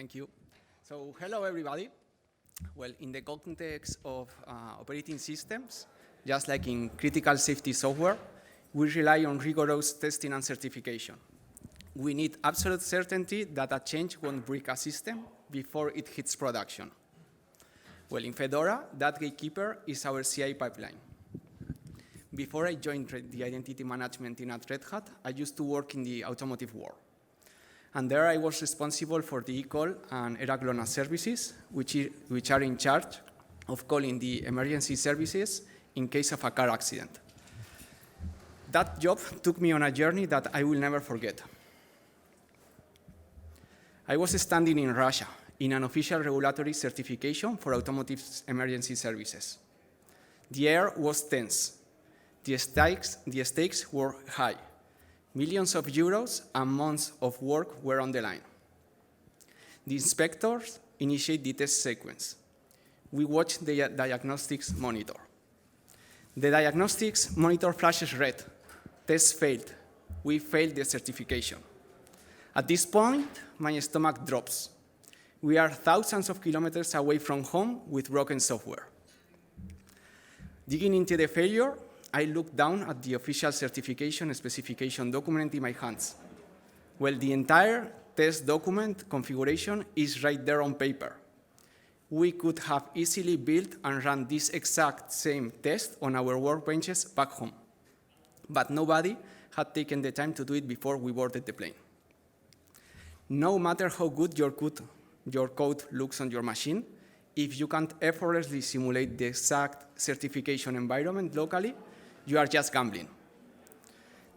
Thank you. So hello, everybody. Well, in the context of operating systems, just like in critical safety software, we rely on rigorous testing and certification. We need absolute certainty that a change won't break a system before it hits production. Well, in Fedora, that gatekeeper is our CI pipeline. Before I joined the identity management team at Red Hat, I used to work in the automotive world. And there I was responsible for the eCall and ERA GLONASS services, which are in charge of calling the emergency services in case of a car accident. That job took me on a journey that I will never forget. I was standing in Russia in an official regulatory certification for automotive emergency services. The air was tense. The stakes were high. Millions of euros and months of work were on the line. The inspectors initiate the test sequence. We watch the diagnostics monitor. The diagnostics monitor flashes red. Test failed. We failed the certification. At this point, my stomach drops. We are thousands of kilometers away from home with broken software. Digging into the failure, I looked down at the official certification specification document in my hands. Well, the entire test document configuration is right there on paper. We could have easily built and run this exact same test on our workbenches back home. But nobody had taken the time to do it before we boarded the plane. No matter how good your code looks on your machine, if you can't effortlessly simulate the exact certification environment locally, you are just gambling.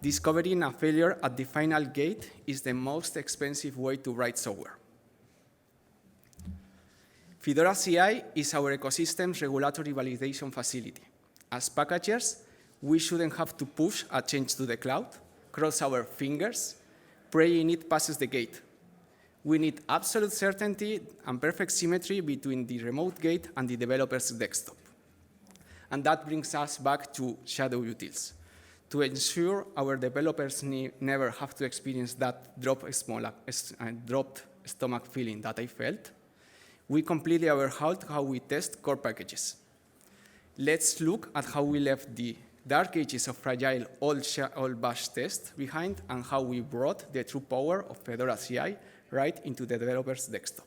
Discovering a failure at the final gate is the most expensive way to write software. Fedora CI is our ecosystem's regulatory validation facility. As packagers, we shouldn't have to push a change to the cloud, cross our fingers, praying it passes the gate. We need absolute certainty and perfect symmetry between the remote gate and the developer's desktop. And that brings us back to Shadow Utils. To ensure our developers never have to experience that dropped stomach feeling that I felt, we completely overhauled how we test core packages. Let's look at how we left the dark ages of fragile old bash test behind and how we brought the true power of Fedora CI right into the developer's desktop.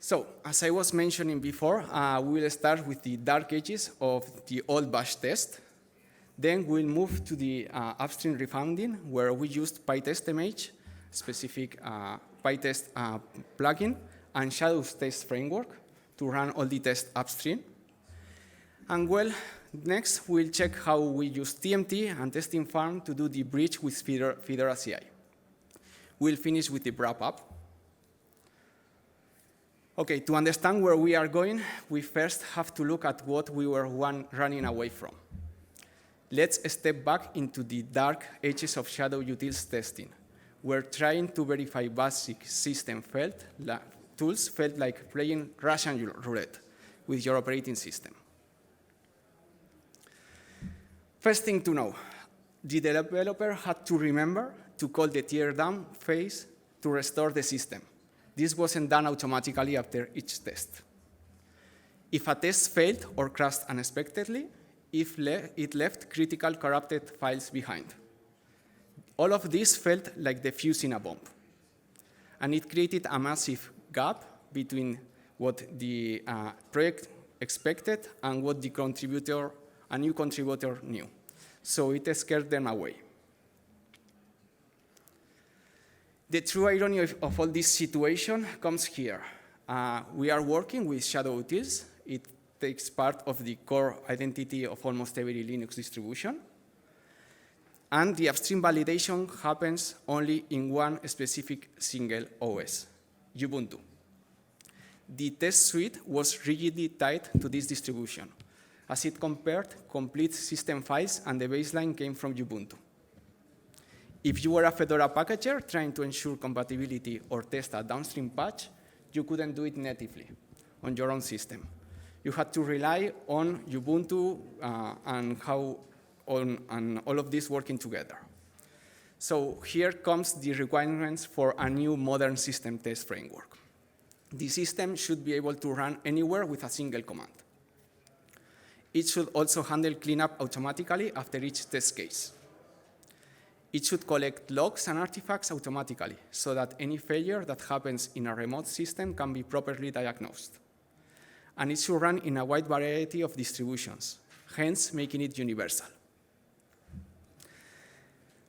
So, as I was mentioning before, we will start with the dark ages of the old bash test. Then we'll move to the upstream refounding, where we used pytest-mh, specific pytest plugin, and Shadow's test framework to run all the tests upstream. And well, next we'll check how we use TMT and testing farm to do the bridge with Fedora CI. We'll finish with the wrap-up. Okay, to understand where we are going, we first have to look at what we were running away from. Let's step back into the dark ages of Shadow Utils testing, where trying to verify basic system tools felt like playing Russian roulette with your operating system. First thing to know, the developer had to remember to call the teardown phase to restore the system. This wasn't done automatically after each test. If a test failed or crashed unexpectedly, it left critical corrupted files behind. All of this felt like the fuse in a bomb. And it created a massive gap between what the project expected and what a new contributor knew. So it scared them away. The true irony of all this situation comes here. We are working with Shadow Utils. It takes part of the core identity of almost every Linux distribution. And the upstream validation happens only in one specific single OS, Ubuntu. The test suite was rigidly tied to this distribution, as it compared complete system files and the baseline came from Ubuntu. If you were a Fedora packager trying to ensure compatibility or test a downstream patch, you couldn't do it natively on your own system. You had to rely on Ubuntu and all of this working together. So here comes the requirements for a new modern system test framework. The system should be able to run anywhere with a single command. It should also handle cleanup automatically after each test case. It should collect logs and artifacts automatically so that any failure that happens in a remote system can be properly diagnosed. And it should run in a wide variety of distributions, hence making it universal.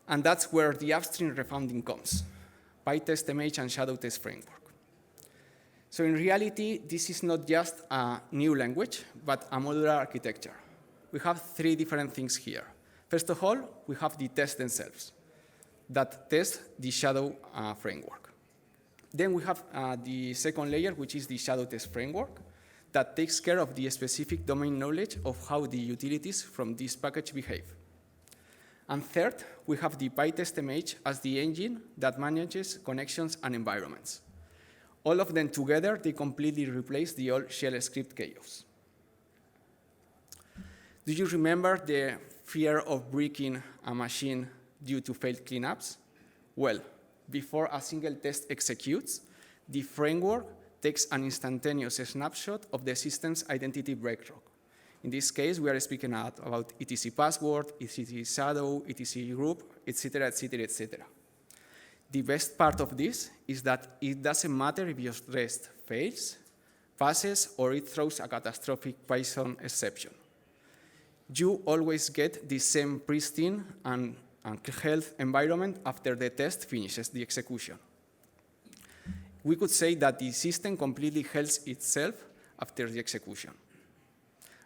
And that's where the Upstream refounding comes, pytest-mh and shadow test framework. So in reality, this is not just a new language, but a modular architecture. We have three different things here. First of all, we have the tests themselves that test the shadow framework. Then we have the second layer, which is the shadow test framework that takes care of the specific domain knowledge of how the utilities from this package behave. And third, we have the pytest-mh as the engine that manages connections and environments. All of them together, they completely replace the old shell script chaos. Do you remember the fear of breaking a machine due to failed cleanups? Well, before a single test executes, the framework takes an instantaneous snapshot of the system's identity breakthrough. In this case, we are speaking about etc password, etc shadow, etc group, etc., etc., etc. The best part of this is that it doesn't matter if your test fails, passes, or it throws a catastrophic Python exception. You always get the same pristine and health environment after the test finishes the execution. We could say that the system completely heals itself after the execution.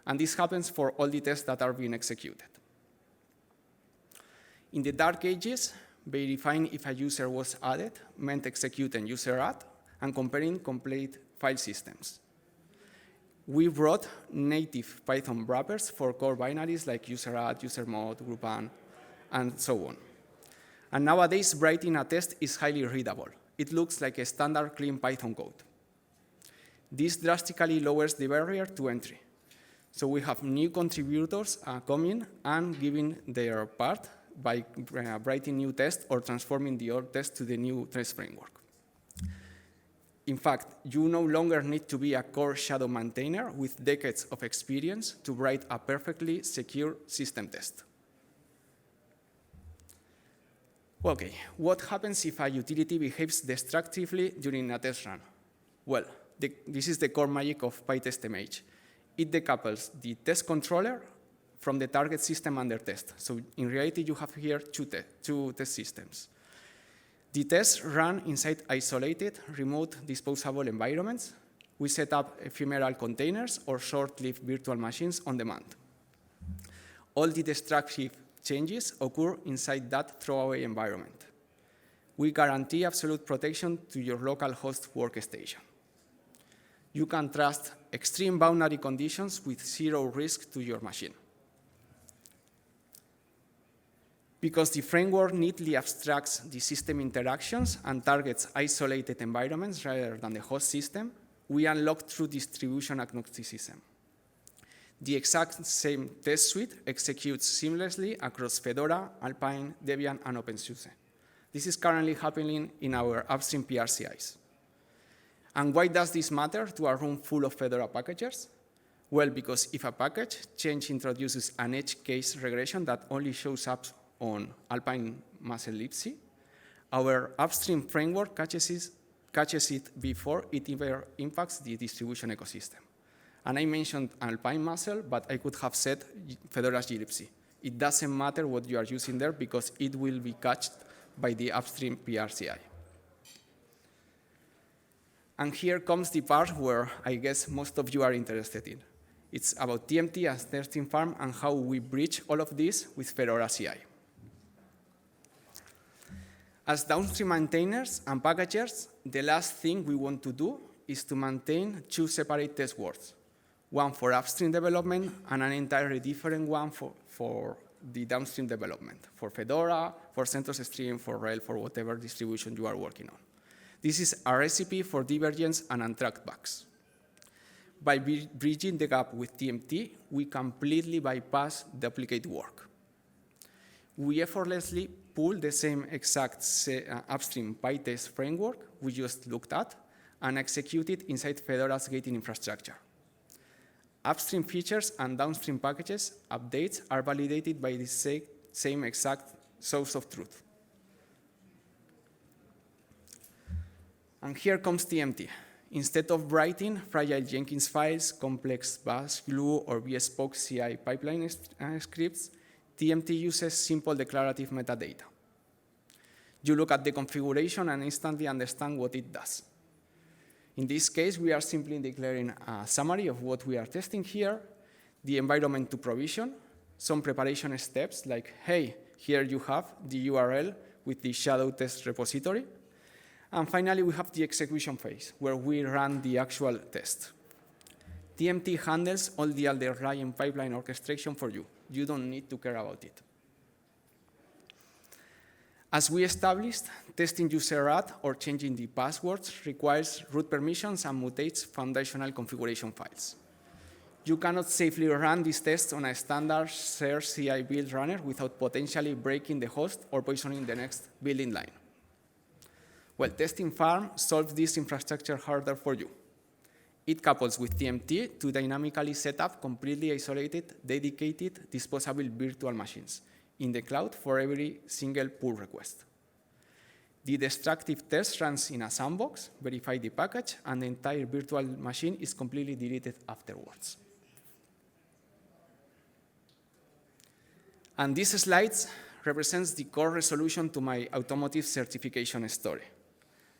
And this happens for all the tests that are being executed. In the dark ages, verifying if a user was added meant executing user add and comparing complete file systems. We wrote native Python wrappers for core binaries like user add, user mod, group an, and so on. And nowadays, writing a test is highly readable. It looks like a standard clean Python code. This drastically lowers the barrier to entry. So we have new contributors coming and giving their part by writing new tests or transforming the old test to the new test framework. In fact, you no longer need to be a core shadow maintainer with decades of experience to write a perfectly secure system test. Okay, what happens if a utility behaves destructively during a test run? Well, this is the core magic of pytest-mh. It decouples the test controller from the target system under test. So in reality, you have here two test systems. The tests run inside isolated, remote, disposable environments. We set up ephemeral containers or short-lived virtual machines on demand. All the destructive changes occur inside that throwaway environment. We guarantee absolute protection to your local host workstation. You can trust extreme boundary conditions with zero risk to your machine. Because the framework neatly abstracts the system interactions and targets isolated environments rather than the host system, we unlock true distribution agnosticism. The exact same test suite executes seamlessly across Fedora, Alpine, Debian, and OpenSUSE. This is currently happening in our Upstream PRCIs. And why does this matter to a room full of Fedora packages? Well, because if a package change introduces an edge case regression that only shows up on Alpine muscle libc, our Upstream framework catches it before it ever impacts the distribution ecosystem. And I mentioned Alpine muscle, but I could have said Fedora's glibc. It doesn't matter what you are using there because it will be cached by the Upstream PRCI. And here comes the part where I guess most of you are interested in. It's about TMT as testing farm and how we bridge all of this with Fedora CI. As downstream maintainers and packagers, the last thing we want to do is to maintain two separate test words, one for upstream development and an entirely different one for the downstream development, for Fedora, for CentOS Stream, for RHEL, for whatever distribution you are working on. This is a recipe for divergence and untracked bugs. By bridging the gap with TMT, we completely bypass duplicate work. We effortlessly pull the same exact upstream pytest framework we just looked at and execute it inside Fedora's gating infrastructure. Upstream features and downstream packages updates are validated by the same exact source of truth. And here comes TMT. Instead of writing fragile Jenkins files, complex bash, glue, or bespoke CI pipeline scripts, TMT uses simple declarative metadata. You look at the configuration and instantly understand what it does. In this case, we are simply declaring a summary of what we are testing here, the environment to provision, some preparation steps like, hey, here you have the URL with the shadow test repository. And finally, we have the execution phase, where we run the actual test. TMT handles all the underlying pipeline orchestration for you. You don't need to care about it. As we established, testing user add or changing the passwords requires root permissions and mutates foundational configuration files. You cannot safely run these tests on a standard shared CI build runner without potentially breaking the host or poisoning the next building line. Well, Testing Farm solves this infrastructure harder for you. It couples with TMT to dynamically set up completely isolated, dedicated, disposable virtual machines in the cloud for every single pull request. The destructive test runs in a sandbox, verify the package, and the entire virtual machine is completely deleted afterwards. And this slide represents the core resolution to my automotive certification story.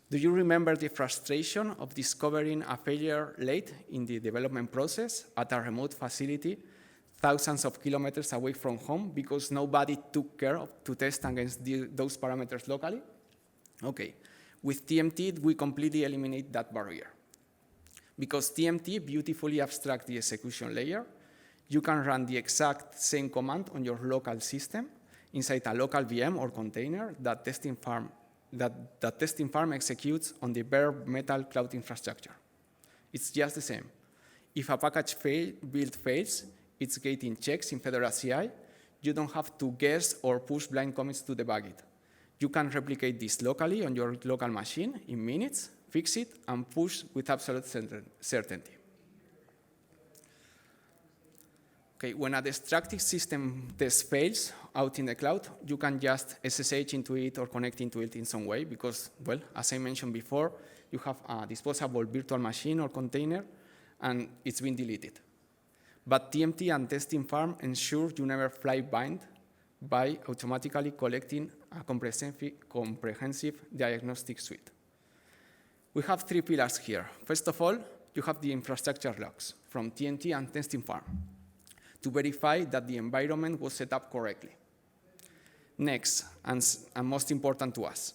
Do you remember the frustration of discovering a failure late in the development process at a remote facility thousands of kilometers away from home because nobody took care to test against those parameters locally? Okay, with TMT, we completely eliminate that barrier. Because TMT beautifully abstracts the execution layer, you can run the exact same command on your local system inside a local VM or container that Testing Farm executes on the bare metal cloud infrastructure. It's just the same. If a package build fails, its gating checks in Fedora CI, you don't have to guess or push blind commits to debug it. You can replicate this locally on your local machine in minutes, fix it, and push with absolute certainty. Okay, when a destructive system test fails out in the cloud, you can just SSH into it or connect into it in some way because, well, as I mentioned before, you have a disposable virtual machine or container, and it's been deleted. But TMT and Testing Farm ensure you never fly blind by automatically collecting a comprehensive diagnostic suite. We have three pillars here. First of all, you have the infrastructure logs from TMT and Testing Farm to verify that the environment was set up correctly. Next, and most important to us,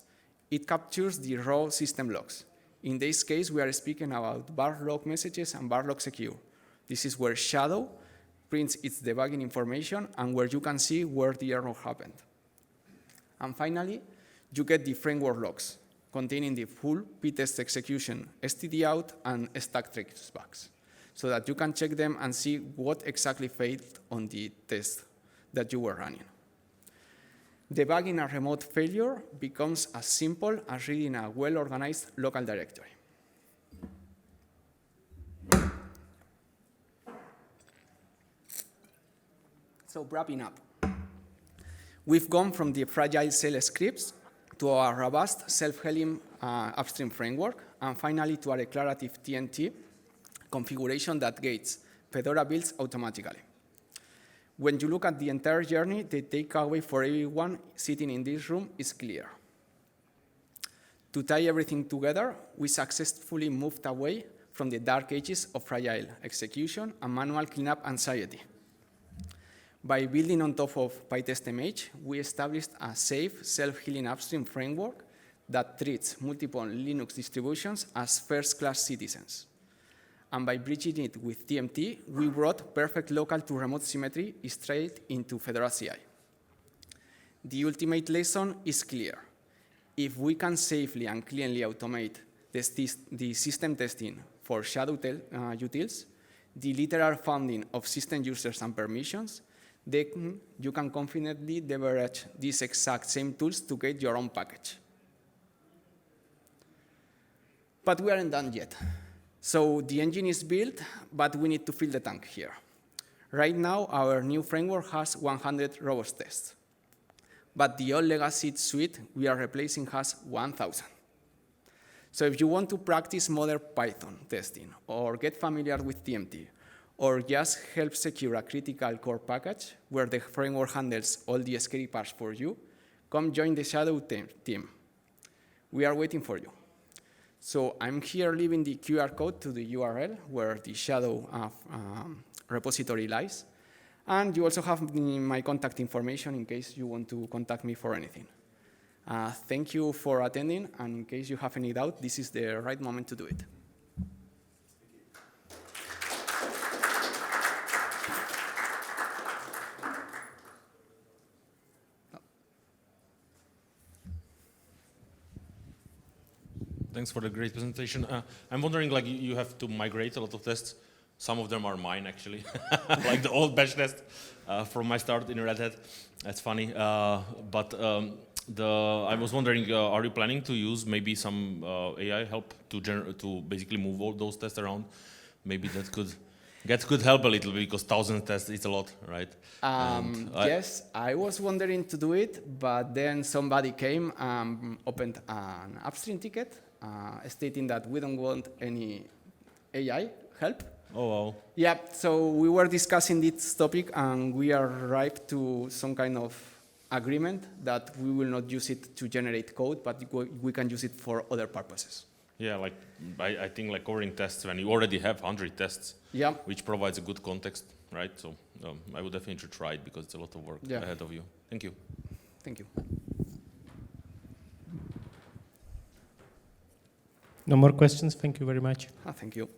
it captures the raw system logs. In this case, we are speaking about var log messages and var log secure. This is where Shadow prints its debugging information and where you can see where the error happened. And finally, you get the framework logs containing the full pytest execution, std out, and stack tracebacks, so that you can check them and see what exactly failed on the test that you were running. Debugging a remote failure becomes as simple as reading a well-organized local directory. So wrapping up, we've gone from the fragile shell scripts to our robust self-healing upstream framework, and finally to a declarative TNT configuration that gates Fedora builds automatically. When you look at the entire journey, the takeaway for everyone sitting in this room is clear. To tie everything together, we successfully moved away from the dark ages of fragile execution and manual cleanup anxiety. By building on top of pytest-mh, we established a safe, self-healing upstream framework that treats multiple Linux distributions as first-class citizens. And by bridging it with TMT, we brought perfect local to remote symmetry straight into Fedora CI. The ultimate lesson is clear. If we can safely and cleanly automate the system testing for shadow utils, the literal founding of system users and permissions, then you can confidently leverage these exact same tools to get your own package. But we aren't done yet. So the engine is built, but we need to fill the tank here. Right now, our new framework has 100 robust tests. But the old legacy suite we are replacing has 1,000. So if you want to practice modern Python testing, or get familiar with TMT, or just help secure a critical core package where the framework handles all the scary parts for you, come join the Shadow team. We are waiting for you. So I'm here leaving the QR code to the URL where the Shadow repository lies. And you also have my contact information in case you want to contact me for anything. Thank you for attending, and in case you have any doubt, this is the right moment to do it. Thanks for the great presentation. I'm wondering, like, you have to migrate a lot of tests. Some of them are mine, actually, like the old batch test from my start in Red Hat. That's funny. I was wondering, are you planning to use maybe some AI help to basically move all those tests around? Maybe that could help a little bit, because 1,000 tests is a lot, right? Yes, I was wondering to do it, but then somebody came and opened an Upstream ticket stating that we don't want any AI help. Oh, wow. Yeah, so we were discussing this topic, and we arrived to some kind of agreement that we will not use it to generate code, but we can use it for other purposes. Yeah, like I think like covering tests when you already have 100 tests, yeah, which provides a good context, right? So I would definitely try it because it's a lot of work ahead of you. Thank you. Thank you. No more questions. Thank you very much. Thank you.